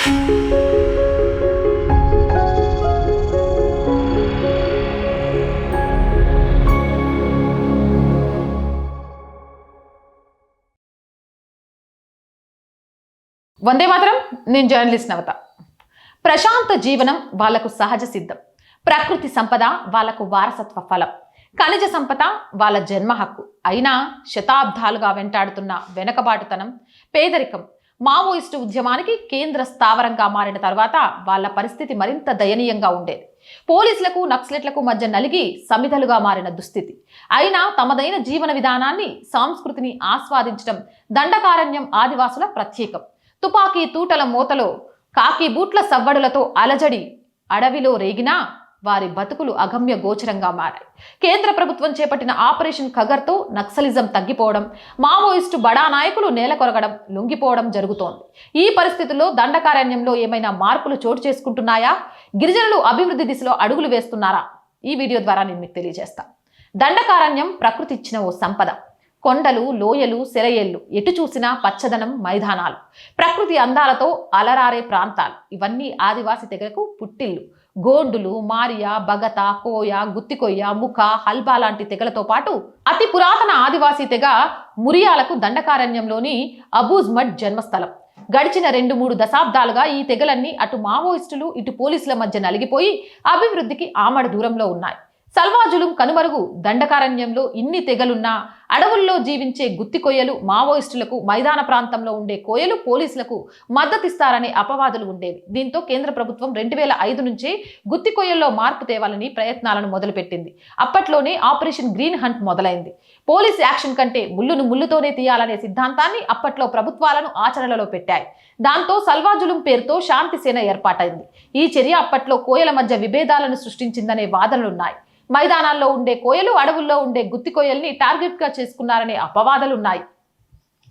వందే మాత్రం. నేను జర్నలిస్ట్ నవత. ప్రశాంత జీవనం వాళ్లకు సహజ సిద్ధం. ప్రకృతి సంపద వాళ్లకు వారసత్వ ఫలం. ఖనిజ సంపద వాళ్ళ జన్మ హక్కు. అయినా శతాబ్దాలుగా వెంటాడుతున్న వెనకబాటుతనం, పేదరికం మావోయిస్టు ఉద్యమానికి కేంద్ర స్థావరంగా మారిన తర్వాత వాళ్ళ పరిస్థితి మరింత దయనీయంగా ఉండేది. పోలీసులకు నక్సలెట్లకు మధ్య నలిగి సమిధలుగా మారిన దుస్థితి. అయినా తమదైన జీవన విధానాన్ని, సంస్కృతిని ఆస్వాదించడం దండకారణ్యం ఆదివాసుల ప్రత్యేకం. తుపాకీ తూటల మోతలో, కాకి బూట్ల సవ్వడులతో అలజడి అడవిలో రేగినా వారి బతుకులు అగమ్య గోచరంగా మారాయి. కేంద్ర ప్రభుత్వం చేపట్టిన ఆపరేషన్ ఖగర్తో నక్సలిజం తగ్గిపోవడం, మావోయిస్టు బడా నాయకులు నేలకొరగడం, లొంగిపోవడం జరుగుతోంది. ఈ పరిస్థితుల్లో దండకారణ్యంలో ఏమైనా మార్పులు చోటు చేసుకుంటున్నాయా? గిరిజనులు అభివృద్ధి దిశలో అడుగులు వేస్తున్నారా? ఈ వీడియో ద్వారా నేను మీకు తెలియజేస్తాను. దండకారణ్యం ప్రకృతి ఇచ్చిన ఓ సంపద. కొండలు, లోయలు, సెరయేళ్లు, ఎటు చూసినా పచ్చదనం, మైదానాలు, ప్రకృతి అందాలతో అలరారే ప్రాంతాలు. ఇవన్నీ ఆదివాసి తెగలకు పుట్టిల్లు. గోండులు, మారియా, బగత, కోయ, గుత్తికొయ్య, ముఖ, హల్బా లాంటి తెగలతో పాటు అతి పురాతన ఆదివాసీ తెగ మురియాలకు దండకారణ్యంలోని అబూజ్మడ్ జన్మస్థలం. గడిచిన 2-3 దశాబ్దాలుగా ఈ తెగలన్నీ అటు మావోయిస్టులు, ఇటు పోలీసుల మధ్య నలిగిపోయి అభివృద్ధికి ఆమడ దూరంలో ఉన్నాయి. సల్వాజులుం కనుమరుగు. దండకారణ్యంలో ఇన్ని తెగలున్నా అడవుల్లో జీవించే గుత్తి కొయ్యలు మావోయిస్టులకు, మైదాన ప్రాంతంలో ఉండే కోయలు పోలీసులకు మద్దతిస్తారనే అపవాదులు ఉండేవి. దీంతో కేంద్ర ప్రభుత్వం 2005 నుంచే గుత్తి కొయ్యల్లో మార్పు తేవాలని ప్రయత్నాలను మొదలుపెట్టింది. అప్పట్లోనే ఆపరేషన్ గ్రీన్ హంట్ మొదలైంది. పోలీస్ యాక్షన్ కంటే ముళ్ళును ముళ్ళుతోనే తీయాలనే సిద్ధాంతాన్ని అప్పట్లో ప్రభుత్వాలను ఆచరణలో పెట్టాయి. దాంతో సల్వాజులుం పేరుతో శాంతి సేన ఏర్పాటైంది. ఈ చర్య అప్పట్లో కోయల మధ్య విభేదాలను సృష్టించిందనే వాదనలున్నాయి. మైదానాల్లో ఉండే కోయలు అడవుల్లో ఉండే గుత్తి కోయల్ని టార్గెట్గా చేసుకున్నారనే అపవాదాలున్నాయి.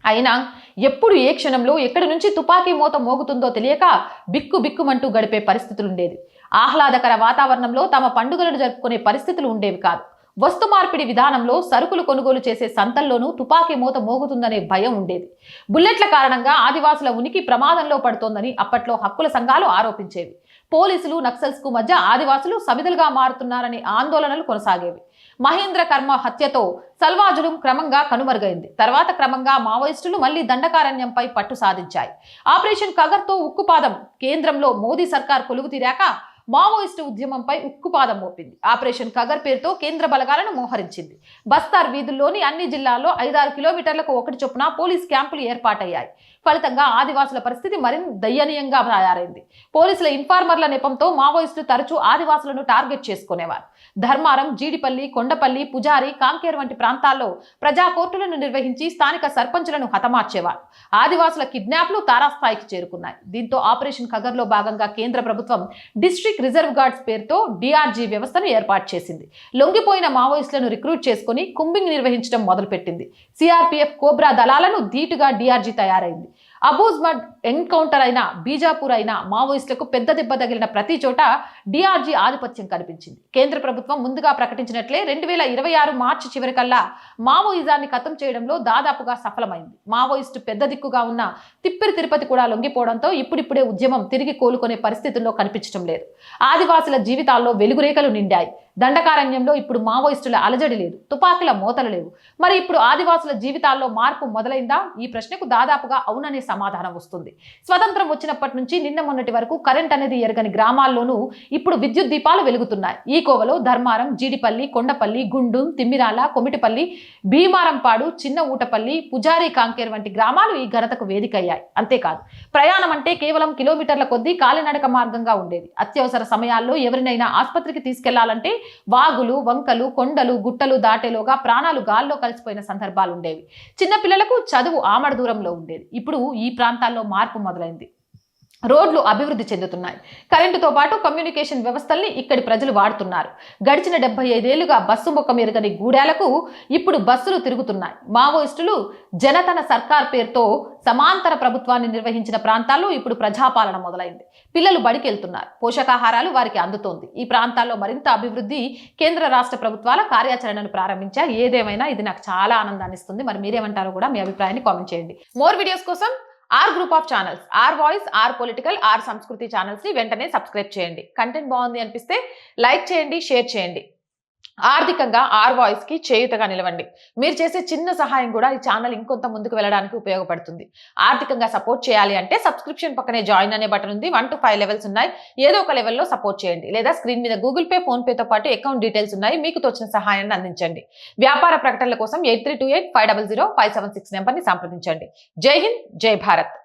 అయినా ఎప్పుడు ఏ క్షణంలో ఎక్కడి నుంచి తుపాకీ మోత మోగుతుందో తెలియక బిక్కు బిక్కుమంటూ గడిపే పరిస్థితులుండేది. ఆహ్లాదకర వాతావరణంలో తమ పండుగలను జరుపుకునే పరిస్థితులు ఉండేవి కాదు. వస్తు మార్పిడి విధానంలో సరుకులు కొనుగోలు చేసే సంతల్లోనూ తుపాకీ మోత మోగుతుందనే భయం ఉండేది. బుల్లెట్ల కారణంగా ఆదివాసుల ఉనికి ప్రమాదంలో పడుతోందని అప్పట్లో హక్కుల సంఘాలు ఆరోపించేవి. పోలీసులు, నక్సల్స్కు మధ్య ఆదివాసులు సమిధలుగా మారుతున్నారనే ఆందోళనలు కొనసాగేవి. మహేంద్ర కర్మ హత్యతో సల్వాజులుం క్రమంగా కనుమరుగైంది. తర్వాత క్రమంగా మావోయిస్టులు మళ్లీ దండకారణ్యంపై పట్టు సాధించాయి. ఆపరేషన్ ఖగర్తో ఉక్కుపాదం. కేంద్రంలో మోదీ సర్కార్ కొలువు తీరాక మావోయిస్టు ఉద్యమంపై ఉక్కుపాదం మోపింది. ఆపరేషన్ ఖగర్ పేరుతో కేంద్ర బలగాలను మోహరించింది. బస్తార్ వీధుల్లోని అన్ని జిల్లాల్లో 5-6 కిలోమీటర్లకు ఒకటి చొప్పున పోలీస్ క్యాంపులు ఏర్పాటయ్యాయి. ఫలితంగా ఆదివాసుల పరిస్థితి మరింత దయనీయంగా తయారైంది. పోలీసుల ఇన్ఫార్మర్ల నెపంతో మావోయిస్టులు తరచూ ఆదివాసులను టార్గెట్ చేసుకునేవారు. ధర్మారం, జీడిపల్లి, కొండపల్లి, పుజారి, కాంకేర్ వంటి ప్రాంతాల్లో ప్రజా కోర్టులను నిర్వహించి స్థానిక సర్పంచులను హతమార్చేవారు. ఆదివాసుల కిడ్నాప్లు తారాస్థాయికి చేరుకున్నాయి. దీంతో ఆపరేషన్ ఖగర్లో భాగంగా కేంద్ర ప్రభుత్వం డిస్ట్రిక్ట్ రిజర్వ్ గార్డ్స్ పేరుతో డిఆర్జీ వ్యవస్థను ఏర్పాటు చేసింది. లొంగిపోయిన మావోయిస్టులను రిక్రూట్ చేసుకుని కుంబింగ్ నిర్వహించడం మొదలుపెట్టింది. సిఆర్పీఎఫ్, కోబ్రా దళాలను ధీటుగా డిఆర్జీ తయారైంది. అబూజ్మడ్ ఎన్కౌంటర్ అయినా, బీజాపూర్ అయినా మావోయిస్టులకు పెద్ద దెబ్బ తగిలిన ప్రతి చోట డిఆర్జీ ఆధిపత్యం కనిపించింది. కేంద్ర ప్రభుత్వం ముందుగా ప్రకటించినట్లే 2026 మార్చి చివరికల్లా మావోయిజాన్ని ఖతం చేయడంలో దాదాపుగా సఫలమైంది. మావోయిస్టు పెద్ద దిక్కుగా ఉన్న తిప్పిరి తిరుపతి కూడా లొంగిపోవడంతో ఇప్పుడిప్పుడే ఉద్యమం తిరిగి కోలుకునే పరిస్థితుల్లో కనిపించడం లేదు. ఆదివాసుల జీవితాల్లో వెలుగురేఖలు నిండాయి. దండకారణ్యంలో ఇప్పుడు మావోయిస్టుల అలజడి లేదు, తుపాకుల మోతలు లేవు. మరి ఇప్పుడు ఆదివాసుల జీవితాల్లో మార్పు మొదలైందా? ఈ ప్రశ్నకు దాదాపుగా అవుననే సమాధానం వస్తుంది. స్వతంత్రం వచ్చినప్పటి నుంచి నిన్న మొన్నటి వరకు కరెంట్ అనేది ఎరగని గ్రామాల్లోనూ ఇప్పుడు విద్యుత్ దీపాలు వెలుగుతున్నాయి. ఈ కోవలో ధర్మారం, జీడిపల్లి, కొండపల్లి, గుండుం, తిమ్మిరాల, కొమిటిపల్లి, భీమారంపాడు, చిన్న ఊటపల్లి, పుజారి, కాంకేర్ వంటి గ్రామాలు ఈ ఘనతకు వేదికయ్యాయి. అంతేకాదు, ప్రయాణం అంటే కేవలం కిలోమీటర్ల కొద్దీ కాలినడక మార్గంగా ఉండేది. అత్యవసర సమయాల్లో ఎవరినైనా ఆసుపత్రికి తీసుకెళ్లాలంటే వాగులు, వంకలు, కొండలు, గుట్టలు దాటేలోగా ప్రాణాలు గాల్లో కలిసిపోయిన సందర్భాలు ఉండేవి. చిన్నపిల్లలకు చదువు ఆమడ దూరంలో ఉండేది. ఇప్పుడు ఈ ప్రాంతాల్లో మార్పు మొదలైంది. రోడ్లు అభివృద్ధి చెందుతున్నాయి. కరెంటుతో పాటు కమ్యూనికేషన్ వ్యవస్థల్ని ఇక్కడి ప్రజలు వాడుతున్నారు. గడిచిన 75 ఏళ్లుగా బస్సు ముఖం ఎరగని గూడాలకు ఇప్పుడు బస్సులు తిరుగుతున్నాయి. మావోయిస్టులు జనతన సర్కార్ పేరుతో సమాంతర ప్రభుత్వాన్ని నిర్వహించిన ప్రాంతాల్లో ఇప్పుడు ప్రజాపాలన మొదలైంది. పిల్లలు బడికి వెళ్తున్నారు. పోషకాహారాలు వారికి అందుతోంది. ఈ ప్రాంతాల్లో మరింత అభివృద్ధి కేంద్ర రాష్ట్ర ప్రభుత్వాల కార్యాచరణను ప్రారంభించారు. ఏదేమైనా ఇది నాకు చాలా ఆనందాన్ని ఇస్తుంది. మరి మీరేమంటారో కూడా మీ అభిప్రాయాన్ని కామెంట్ చేయండి. మోర్ వీడియోస్ కోసం R group of channels, R voice, R political, R Sanskriti channels ని వెంటనే సబ్స్క్రైబ్ చేయండి. కంటెంట్ బాగుంది అనిపిస్తే లైక్ చేయండి, షేర్ చేయండి. ఆర్థికంగా ఆర్ వాయిస్ కి చేయుతగా నిలవండి. మీరు చేసే చిన్న సహాయం కూడా ఈ ఛానల్ ఇంకొంత ముందుకు వెళ్ళడానికి ఉపయోగపడుతుంది. ఆర్థికంగా సపోర్ట్ చేయాలి అంటే సబ్స్క్రిప్షన్ పక్కనే జాయిన్ అనే బటన్ ఉంది. 1 to 5 లెవెల్స్ ఉన్నాయి. ఏదో ఒక లెవెల్లో సపోర్ట్ చేయండి. లేదా స్క్రీన్ మీద గూగుల్ పే, ఫోన్ పేతో పాటు అకౌంట్ డీటెయిల్స్ ఉన్నాయి. మీకు తోచిన సహాయాన్ని అందించండి. వ్యాపార ప్రకటనల కోసం 8328 500 576 నెంబర్ని సంప్రదించండి. జై హింద్, జై భారత్.